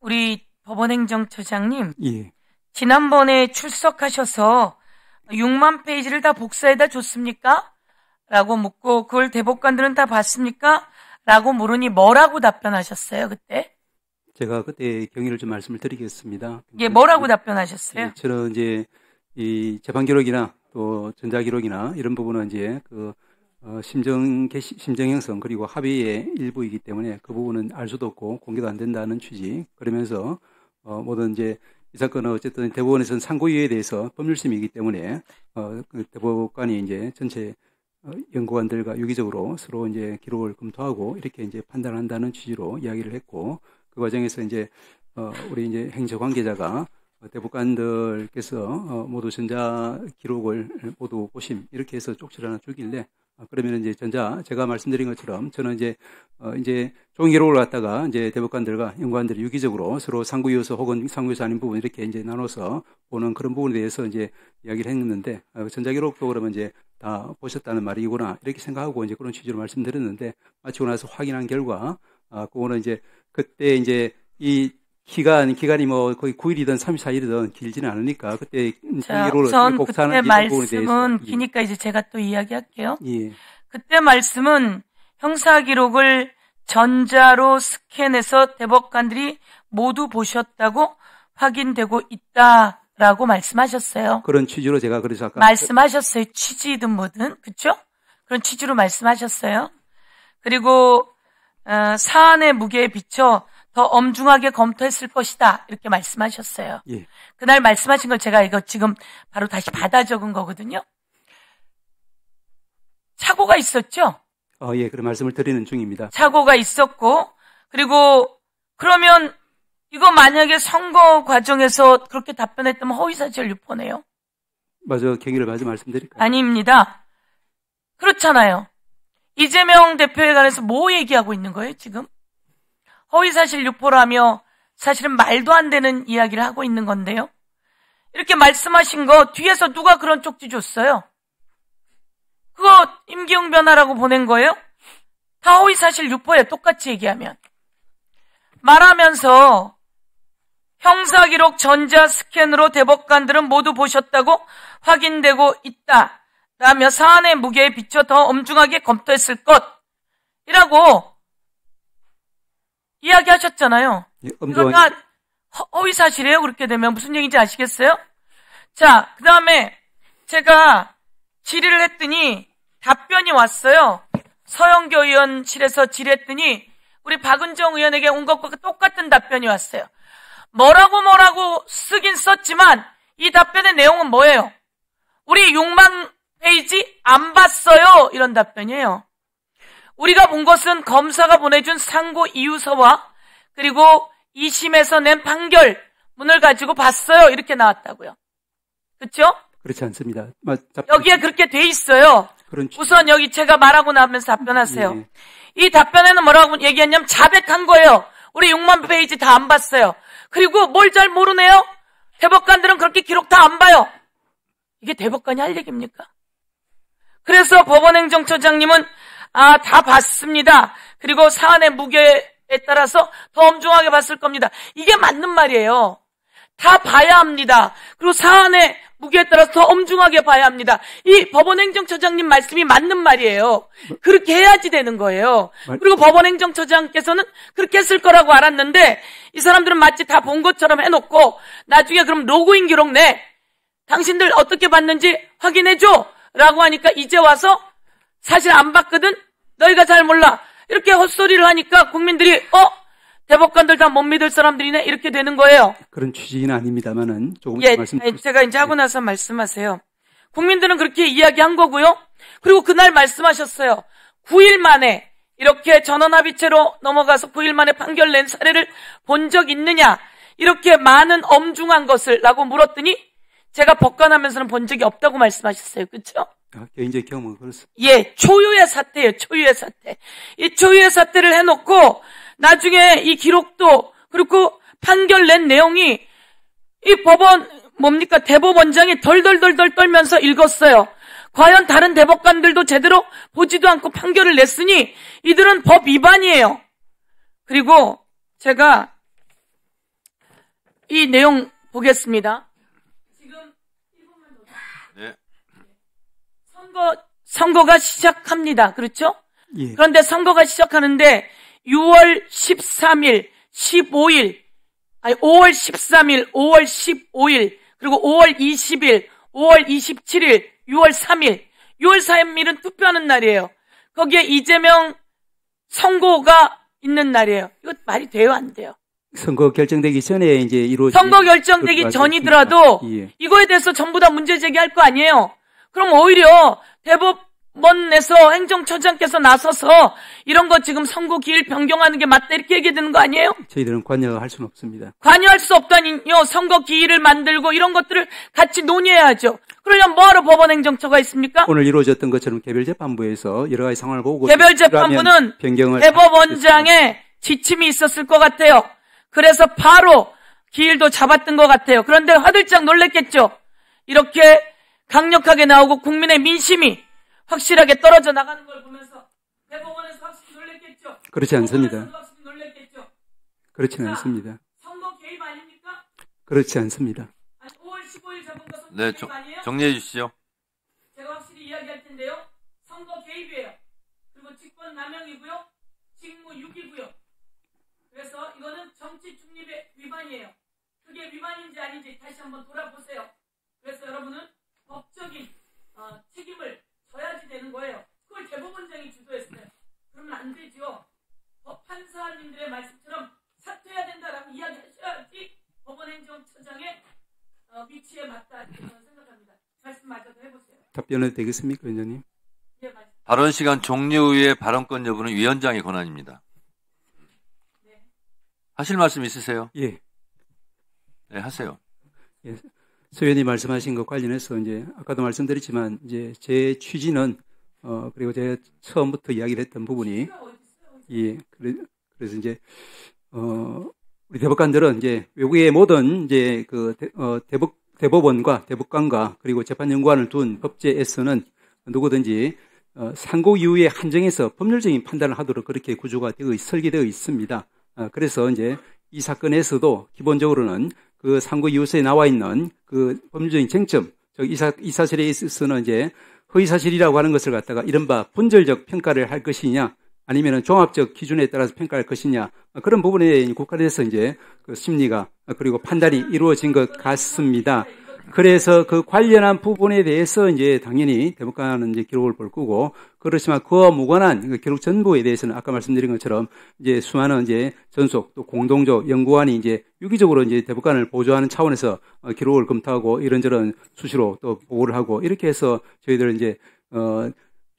우리 법원행정처장님, 예. 지난번에 출석하셔서 6만 페이지를 다 복사해다 줬습니까? 라고 묻고 그걸 대법관들은 다 봤습니까? 라고 물으니 뭐라고 답변하셨어요, 그때? 제가 그때 경위를 좀 말씀을 드리겠습니다. 예, 뭐라고 답변하셨어요? 예, 저는 이제 이 재판 기록이나 또 전자 기록이나 이런 부분은 이제 심정 형성 그리고 합의의 일부이기 때문에 그 부분은 알 수도 없고 공개도 안 된다는 취지. 그러면서 모든 이제 이 사건은 어쨌든 대법원에서는 상고유예에 대해서 법률심이기 때문에 그 대법관이 이제 전체 연구관들과 유기적으로 서로 이제 기록을 검토하고 이렇게 이제 판단한다는 취지로 이야기를 했고, 그 과정에서 이제 우리 이제 행정 관계자가 대법관들께서 모두 전자 기록을 모두 보심 이렇게 해서 쪽지를 하나 주길래 그러면 이제 제가 말씀드린 것처럼 저는 이제 종이 기록을 갖다가 이제 대법관들과 연구관들이 유기적으로 서로 상고유효서 혹은 상고유효서 아닌 부분 이렇게 이제 나눠서 보는 그런 부분에 대해서 이제 이야기를 했는데, 전자 기록도 그러면 이제 다 보셨다는 말이구나 이렇게 생각하고 이제 그런 취지로 말씀드렸는데, 마치고 나서 확인한 결과 그거는 이제 그때 이제 이 기간이 뭐 거의 9일이든 34일이든 길지는 않으니까 그때 우선 그때 말씀은 기니까 이제 제가 또 이야기할게요. 예. 그때 말씀은 형사 기록을 전자로 스캔해서 대법관들이 모두 보셨다고 확인되고 있다라고 말씀하셨어요. 그런 취지로 제가 그래서 아까 말씀하셨어요. 취지든 뭐든, 그렇죠? 그런 취지로 말씀하셨어요. 그리고 사안의 무게에 비춰 더 엄중하게 검토했을 것이다 이렇게 말씀하셨어요. 예. 그날 말씀하신 걸 제가 이거 지금 바로 다시 받아 적은 거거든요. 착오가 있었죠? 예, 그런 말씀을 드리는 중입니다. 착오가 있었고, 그리고 그러면 이거 만약에 선거 과정에서 그렇게 답변했다면 허위사실 유포네요. 맞아, 경위를 마저 말씀드릴까요? 아닙니다. 그렇잖아요. 이재명 대표에 관해서 뭐 얘기하고 있는 거예요, 지금? 허위사실 유포라며 사실은 말도 안 되는 이야기를 하고 있는 건데요. 이렇게 말씀하신 거 뒤에서 누가 그런 쪽지 줬어요? 그거 임기응 변호사라고 보낸 거예요? 다 허위사실 유포예요, 똑같이 얘기하면. 말하면서 형사기록 전자 스캔으로 대법관들은 모두 보셨다고 확인되고 있다 라며 사안의 무게에 비춰 더 엄중하게 검토했을 것이라고 이야기하셨잖아요. 예, 이거 다 허위사실이에요. 그렇게 되면 무슨 얘기인지 아시겠어요? 자, 그 다음에 제가 질의를 했더니 답변이 왔어요. 서영교 의원실에서 질의했더니 우리 박은정 의원에게 온 것과 똑같은 답변이 왔어요. 뭐라고 쓰긴 썼지만 이 답변의 내용은 뭐예요? 우리 6만 페이지 안 봤어요. 이런 답변이에요. 우리가 본 것은 검사가 보내준 상고 이유서와 그리고 2심에서 낸 판결문을 가지고 봤어요. 이렇게 나왔다고요. 그렇죠? 그렇지 않습니다. 여기에 그렇게 돼 있어요. 우선 여기 제가 말하고 나면서 답변하세요. 예. 이 답변에는 뭐라고 얘기했냐면 자백한 거예요. 우리 6만 페이지 다 안 봤어요. 그리고 뭘 잘 모르네요? 대법관들은 그렇게 기록 다 안 봐요. 이게 대법관이 할 얘기입니까? 그래서 법원행정처장님은 다 봤습니다. 그리고 사안의 무게에 따라서 더 엄중하게 봤을 겁니다. 이게 맞는 말이에요. 다 봐야 합니다. 그리고 사안의 무게에 따라서 더 엄중하게 봐야 합니다. 이 법원행정처장님 말씀이 맞는 말이에요. 그렇게 해야지 되는 거예요. 그리고 법원행정처장께서는 그렇게 했을 거라고 알았는데 이 사람들은 마치 다 본 것처럼 해놓고 나중에 그럼 로그인 기록 내. 당신들 어떻게 봤는지 확인해줘. 라고 하니까 이제 와서 사실 안 봤거든? 너희가 잘 몰라. 이렇게 헛소리를 하니까 국민들이 대법관들 다 못 믿을 사람들이네 이렇게 되는 거예요. 그런 취지는 아닙니다만은 조금 제가 이제 하고 나서 말씀하세요. 국민들은 그렇게 이야기한 거고요. 그리고 그날 말씀하셨어요. 9일 만에 이렇게 전원합의체로 넘어가서 9일 만에 판결 낸 사례를 본 적 있느냐? 이렇게 많은 엄중한 것을 라고 물었더니 제가 법관하면서는 본 적이 없다고 말씀하셨어요. 그렇죠? 개인적 경험은 그렇습니다. 예, 초유의 사태예요. 초유의 사태. 이 초유의 사태를 해놓고 나중에 이 기록도 그리고 판결 낸 내용이 이 법원 대법원장이 덜덜덜덜 떨면서 읽었어요. 과연 다른 대법관들도 제대로 보지도 않고 판결을 냈으니 이들은 법 위반이에요. 그리고 제가 이 내용 보겠습니다. 지금 1분만 더. 네. 선거가 시작합니다. 그렇죠? 예. 그런데 선거가 시작하는데 6월 13일, 15일, 5월 13일, 5월 15일, 그리고 5월 20일, 5월 27일, 6월 3일, 6월 3일은 투표하는 날이에요. 거기에 이재명 선고가 있는 날이에요. 이거 말이 돼요, 안 돼요? 선거 결정되기 전에 이제 이루어진 선거 결정되기 전이더라도 예. 이거에 대해서 전부 다 문제 제기할 거 아니에요? 그럼 오히려 대법원에서 행정처장께서 나서서 이런 거 지금 선고 기일 변경하는 게 맞다 이렇게 얘기되는 거 아니에요? 저희들은 관여할 수는 없습니다. 관여할 수 없다니요. 선거 기일을 만들고 이런 것들을 같이 논의해야죠. 그러려면 뭐하러 법원 행정처가 있습니까? 오늘 이루어졌던 것처럼 개별재판부에서 여러 가지 상황을 보고 개별재판부는 대법원장의 지침이 있었을 것 같아요. 그래서 바로 기일도 잡았던 것 같아요. 그런데 화들짝 놀랬겠죠. 이렇게 강력하게 나오고 국민의 민심이 확실하게 떨어져 나가는 걸 보면서 대법원에서 확실히 놀랬겠죠. 그렇지 않습니다. 확실히 놀랬겠죠. 그렇지는 않습니다. 선거 개입 아닙니까? 그렇지 않습니다. 5월 15일 잡은 거 선거 네, 개입 아니에요? 정리해 주시죠. 제가 확실히 이야기할 텐데요. 선거 개입이에요. 그리고 직권 남용이고요. 직무유기고요. 그래서 이거는 정치 중립의 위반이에요. 그게 위반인지 아닌지 다시 한번 돌아보세요. 그래서 여러분은 법적인 책임을 져야지 되는 거예요. 그걸 대법원장이 주도했어요. 그러면 안 되죠. 판사님들의 말씀처럼 사퇴해야 된다라고 이야기하셔야지 법원행정처장의 위치에 맞다 이렇게 저는 생각합니다. 말씀마저도 해보세요. 답변해도 되겠습니까, 위원장님? 예, 맞습니다. 발언 시간 종료 후에 발언권 여부는 위원장의 권한입니다. 네. 하실 말씀 있으세요? 예. 네, 하세요. 예. 서 의원님 말씀하신 것 관련해서 이제 아까도 말씀드렸지만 이제 제 취지는 그리고 제가 처음부터 이야기를 했던 부분이 예. 그래서 이제 우리 대법관들은 이제 외국의 모든 이제 그 대법원과 대법관과 그리고 재판연구원을 둔 법제에서는 누구든지 상고 이후에 한정해서 법률적인 판단을 하도록 그렇게 구조가 설계되어 있습니다. 그래서 이제 이 사건에서도 기본적으로는 그 상고 이유서에 나와 있는 그 법률적인 쟁점, 즉 이 사실에 있어서는 이제 허위 사실이라고 하는 것을 갖다가 이른바 본질적 평가를 할 것이냐, 아니면은 종합적 기준에 따라서 평가할 것이냐, 그런 부분에 국가에서 이제 그 심리가 그리고 판단이 이루어진 것 같습니다. 그래서 그 관련한 부분에 대해서 이제 당연히 대법관은 이제 기록을 볼 거고, 그렇지만 그와 무관한 그 기록 전부에 대해서는 아까 말씀드린 것처럼 이제 수많은 이제 전속 또 공동조 연구원이 이제 유기적으로 이제 대법관을 보조하는 차원에서 기록을 검토하고 이런저런 수시로 또 보고를 하고 이렇게 해서 저희들은 이제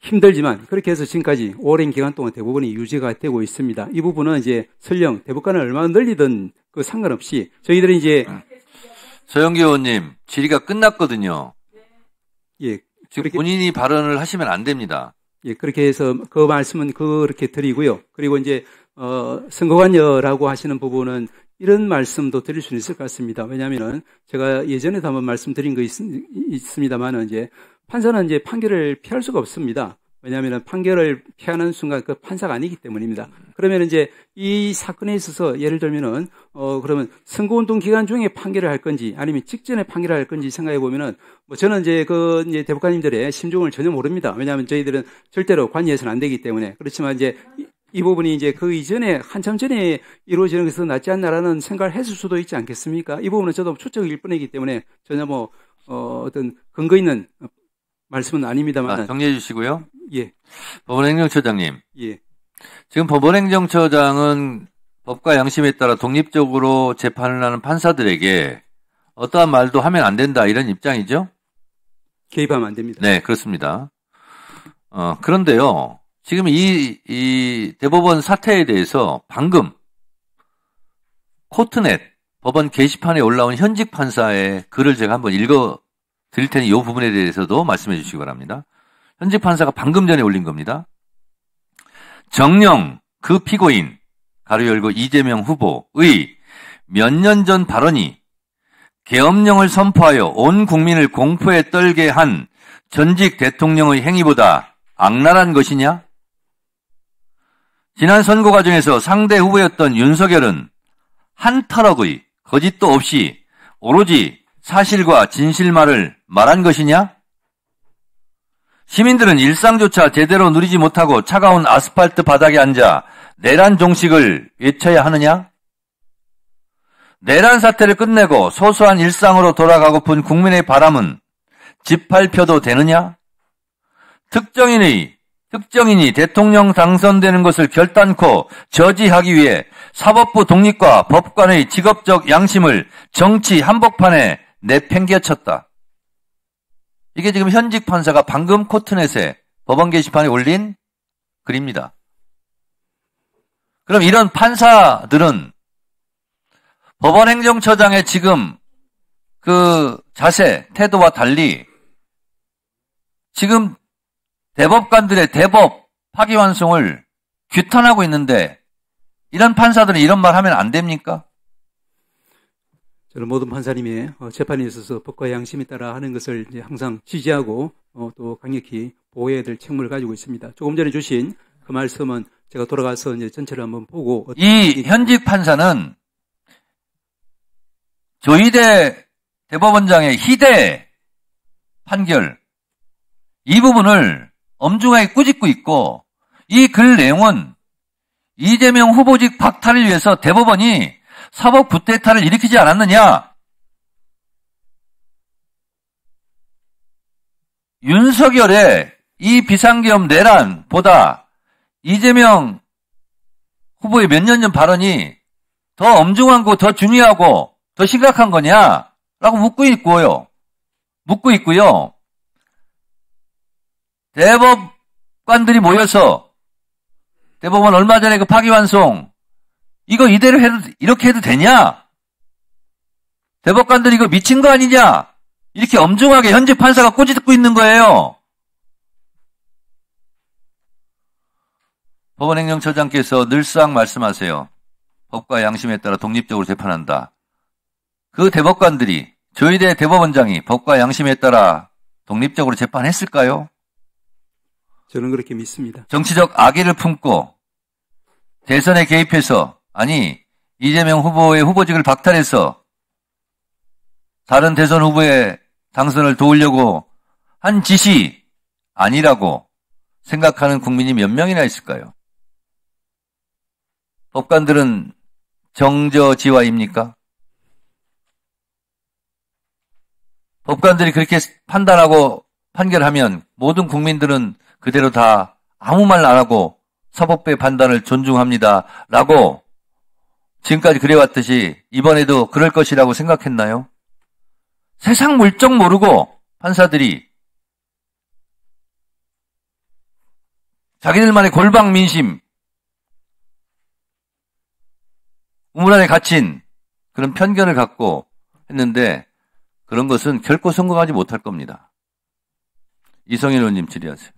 힘들지만 그렇게 해서 지금까지 오랜 기간 동안 대법원이 유지가 되고 있습니다. 이 부분은 이제 설령 대법관을 얼마나 늘리든 그 상관없이 저희들은 이제 서영기 의원님, 질의가 끝났거든요. 예, 지금 본인이 발언을 하시면 안 됩니다. 예, 그렇게 해서 그 말씀은 그렇게 드리고요. 그리고 이제 선거관여라고 하시는 부분은 이런 말씀도 드릴 수는 있을 것 같습니다. 왜냐하면은 제가 예전에도 한번 말씀드린 거 있습니다만은 이제 판사는 이제 판결을 피할 수가 없습니다. 왜냐하면 판결을 피하는 순간 그 판사가 아니기 때문입니다. 그러면 이제 이 사건에 있어서 예를 들면은 그러면 선거운동 기간 중에 판결을 할 건지 아니면 직전에 판결을 할 건지 생각해 보면은 뭐 저는 이제 이제 대법관님들의 심정을 전혀 모릅니다. 왜냐하면 저희들은 절대로 관여해서는 안 되기 때문에. 그렇지만 이제 이 부분이 이제 그 이전에 한참 전에 이루어지는 것은 낫지 않나라는 생각을 했을 수도 있지 않겠습니까? 이 부분은 저도 추측일 뿐이기 때문에 전혀 뭐 어떤 근거 있는 말씀은 아닙니다만. 정리해 주시고요. 예. 법원행정처장님. 예. 지금 법원행정처장은 법과 양심에 따라 독립적으로 재판을 하는 판사들에게 어떠한 말도 하면 안 된다 이런 입장이죠? 개입하면 안 됩니다. 네, 그렇습니다. 그런데요. 지금 이 대법원 사태에 대해서 방금 코트넷 법원 게시판에 올라온 현직 판사의 글을 제가 한번 읽어 드릴 테니 이 부분에 대해서도 말씀해 주시기 바랍니다. 현직 판사가 방금 전에 올린 겁니다. 정녕 그 피고인 가로 열고 이재명 후보의 몇 년 전 발언이 계엄령을 선포하여 온 국민을 공포에 떨게 한 전직 대통령의 행위보다 악랄한 것이냐? 지난 선거 과정에서 상대 후보였던 윤석열은 한 터럭의 거짓도 없이 오로지 사실과 진실만을 말한 것이냐? 시민들은 일상조차 제대로 누리지 못하고 차가운 아스팔트 바닥에 앉아 내란 종식을 외쳐야 하느냐? 내란 사태를 끝내고 소소한 일상으로 돌아가고픈 국민의 바람은 집발표도 되느냐? 특정인이 대통령 당선되는 것을 결단코 저지하기 위해 사법부 독립과 법관의 직업적 양심을 정치 한복판에 내팽개쳤다. 이게 지금 현직 판사가 방금 코트넷에 법원 게시판에 올린 글입니다. 그럼 이런 판사들은 법원 행정처장의 지금 그 자세, 태도와 달리 지금 대법관들의 대법 파기환송을 규탄하고 있는데 이런 판사들은 이런 말 하면 안 됩니까? 저는 모든 판사님이 재판에 있어서 법과 양심에 따라 하는 것을 이제 항상 지지하고 또 강력히 보호해야 될 책무를 가지고 있습니다. 조금 전에 주신 그 말씀은 제가 돌아가서 이제 전체를 한번 보고 이 현직 판사는 조희대 대법원장의 희대 판결 이 부분을 엄중하게 꾸짖고 있고 이 글 내용은 이재명 후보직 박탈을 위해서 대법원이 사법 구태타를 일으키지 않았느냐? 윤석열의 이 비상계엄 내란보다 이재명 후보의 몇 년 전 발언이 더 엄중한 거, 더 중요하고 더 심각한 거냐? 라고 묻고 있고요. 대법관들이 모여서 대법원 얼마 전에 그 파기환송 이거 이대로 이렇게 해도 되냐? 대법관들이 이거 미친 거 아니냐? 이렇게 엄중하게 현직 판사가 꼬집고 있는 거예요. 법원행정처장께서 늘상 말씀하세요. 법과 양심에 따라 독립적으로 재판한다. 그 대법관들이 조희대 대법원장이 법과 양심에 따라 독립적으로 재판했을까요? 저는 그렇게 믿습니다. 정치적 악의를 품고 대선에 개입해서 아니 이재명 후보의 후보직을 박탈해서 다른 대선 후보의 당선을 도우려고 한 짓이 아니라고 생각하는 국민이 몇 명이나 있을까요? 법관들은 정저지화입니까? 법관들이 그렇게 판단하고 판결하면 모든 국민들은 그대로 다 아무 말 안 하고 사법부의 판단을 존중합니다. 라고 지금까지 그래왔듯이 이번에도 그럴 것이라고 생각했나요? 세상 물정 모르고 판사들이 자기들만의 골방 민심, 우물 안에 갇힌 그런 편견을 갖고 했는데 그런 것은 결코 성공하지 못할 겁니다. 이성일 의원님 질의하세요.